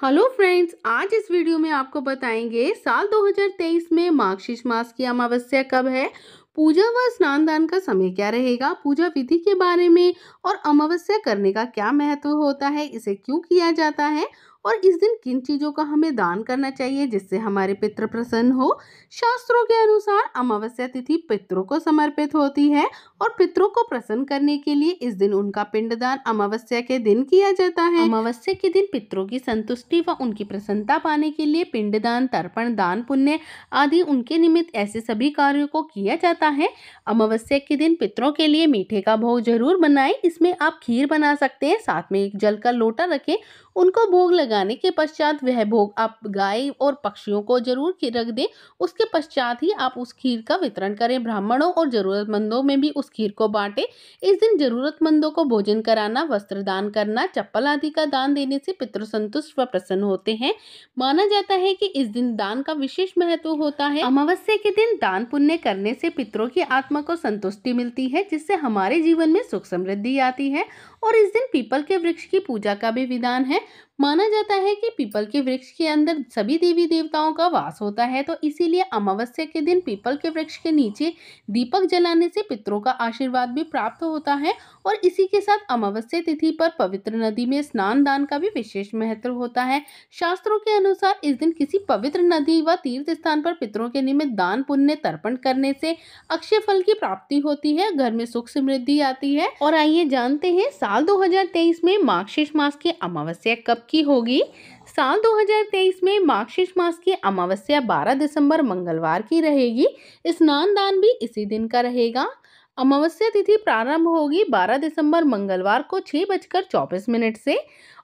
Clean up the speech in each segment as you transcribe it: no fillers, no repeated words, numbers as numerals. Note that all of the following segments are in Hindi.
हेलो फ्रेंड्स, आज इस वीडियो में आपको बताएंगे साल 2023 में मार्गशीर्ष मास की अमावस्या कब है, पूजा व स्नान दान का समय क्या रहेगा, पूजा विधि के बारे में और अमावस्या करने का क्या महत्व होता है, इसे क्यों किया जाता है और इस दिन किन चीजों का हमें दान करना चाहिए जिससे हमारे पितृ प्रसन्न हो। शास्त्रों के अनुसार अमावस्या तिथि पितरों को समर्पित होती है और पितरों को प्रसन्न करने के लिए इस दिन उनका पिंडदान अमावस्या के दिन किया जाता है। अमावस्या के दिन पितरों की संतुष्टि व उनकी प्रसन्नता पाने के लिए पिंडदान, तर्पण, दान पुण्य आदि उनके निमित्त ऐसे सभी कार्यों को किया जाता है। अमावस्या के दिन पितरों के लिए मीठे का भोग जरूर बनाएं। इसमें आप खीर बना सकते हैं, साथ में एक जल का लोटा रखें। उनको भोग लगाने के पश्चात वह भोग आप गाय और पक्षियों को जरूर रख दें। उसके पश्चात ही आप उस खीर का वितरण करें। ब्राह्मणों और जरूरतमंदों में भी उस खीर को बांटें। इस दिन जरूरतमंदों को भोजन कराना, वस्त्र दान करना, चप्पल आदि का दान देने से पितृ संतुष्ट व प्रसन्न होते हैं। माना जाता है कि इस दिन दान का विशेष महत्व होता है। अमावस्या के दिन दान पुण्य करने से पितरों की आत्मा को संतुष्टि मिलती है, जिससे हमारे जीवन में सुख समृद्धि आती है। और इस दिन पीपल के वृक्ष की पूजा का भी विधान है। माना जाता है कि पीपल के वृक्ष के अंदर सभी देवी देवताओं का वास होता है, तो इसीलिए अमावस्या के दिन पीपल के वृक्ष के नीचे दीपक जलाने से पितरों का आशीर्वाद भी प्राप्त होता है। और इसी के साथ अमावस्या तिथि पर पवित्र नदी में स्नान दान का भी विशेष महत्व होता है। शास्त्रों के अनुसार इस दिन किसी पवित्र नदी व तीर्थ स्थान पर पितरों के निमित्त दान पुण्य तर्पण करने से अक्षय फल की प्राप्ति होती है, घर में सुख समृद्धि आती है। और आइए जानते हैं साल 2023 में मार्गशीर्ष मास की अमावस्या कब की होगी। साल 2023 में मार्गशीर्ष मास की अमावस्या 12 दिसंबर मंगलवार की रहेगी। स्नान दान भी इसी दिन का रहेगा। अमावस्या तिथि प्रारंभ होगी 12 दिसंबर मंगलवार को 6:24 से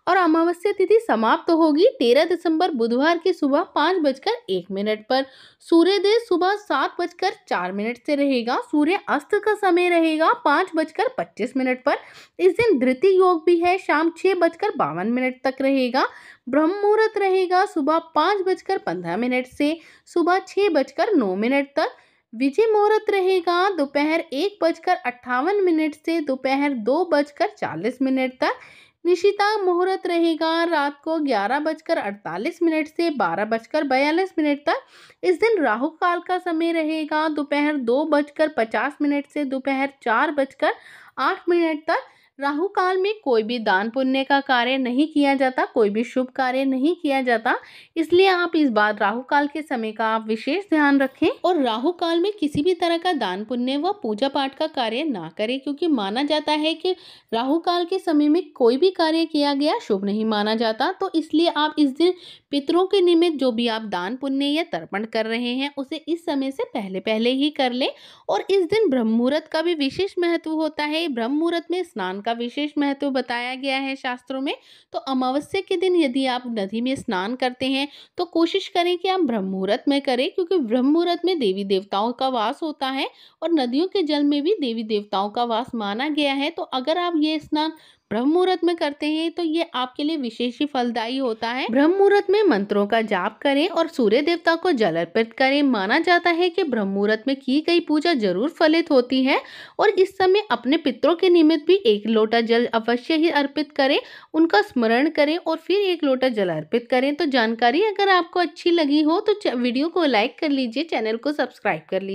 और अमावस्या तिथि समाप्त होगी 13 दिसंबर बुधवार की सुबह 5:01 पर। सूर्योदय सुबह 7:04 से रहेगा। सूर्य अस्त का समय रहेगा 5:25 पर। इस दिन धृति योग भी है, शाम 6:52 तक रहेगा। ब्रह्म मुहूर्त रहेगा सुबह 5:15 से सुबह 6:09 तक। विजय मुहूर्त रहेगा दोपहर 1:58 से दोपहर 2:40 तक। निशिता मुहूर्त रहेगा रात को 11:48 से 12:42 तक। इस दिन राहु काल का समय रहेगा दोपहर 2:50 से दोपहर 4:08 तक। राहु काल में कोई भी दान पुण्य का कार्य नहीं किया जाता, कोई भी शुभ कार्य नहीं किया जाता, इसलिए आप इस बार राहु काल के समय का आप विशेष ध्यान रखें और राहु काल में किसी भी तरह का दान पुण्य व पूजा पाठ का कार्य ना करें, क्योंकि माना जाता है कि राहु काल के समय में कोई भी कार्य किया गया शुभ नहीं माना जाता। तो इसलिए आप इस दिन पितरों के निमित्त जो भी आप दान पुण्य या तर्पण कर रहे हैं उसे इस समय से पहले पहले ही कर लें। और इस दिन ब्रह्म मुहूर्त का भी विशेष महत्व होता है। ब्रह्म मुहूर्त में स्नान का विशेष महत्व बताया गया है शास्त्रों में। तो अमावस्या के दिन यदि आप नदी में स्नान करते हैं तो कोशिश करें कि आप ब्रह्म मुहूर्त में करें, क्योंकि ब्रह्म मुहूर्त में देवी देवताओं का वास होता है और नदियों के जल में भी देवी देवताओं का वास माना गया है। तो अगर आप ये स्नान ब्रह्म मुहूर्त में करते हैं तो ये आपके लिए विशेष ही फलदायी होता है। ब्रह्म मुहूर्त में मंत्रों का जाप करें और सूर्य देवता को जल अर्पित करें। माना जाता है कि ब्रह्म मुहूर्त में की गई पूजा जरूर फलित होती है। और इस समय अपने पितरों के निमित्त भी 1 लोटा जल अवश्य ही अर्पित करें, उनका स्मरण करें और फिर 1 लोटा जल अर्पित करें। तो जानकारी अगर आपको अच्छी लगी हो तो वीडियो को लाइक कर लीजिए, चैनल को सब्सक्राइब कर लीजिए।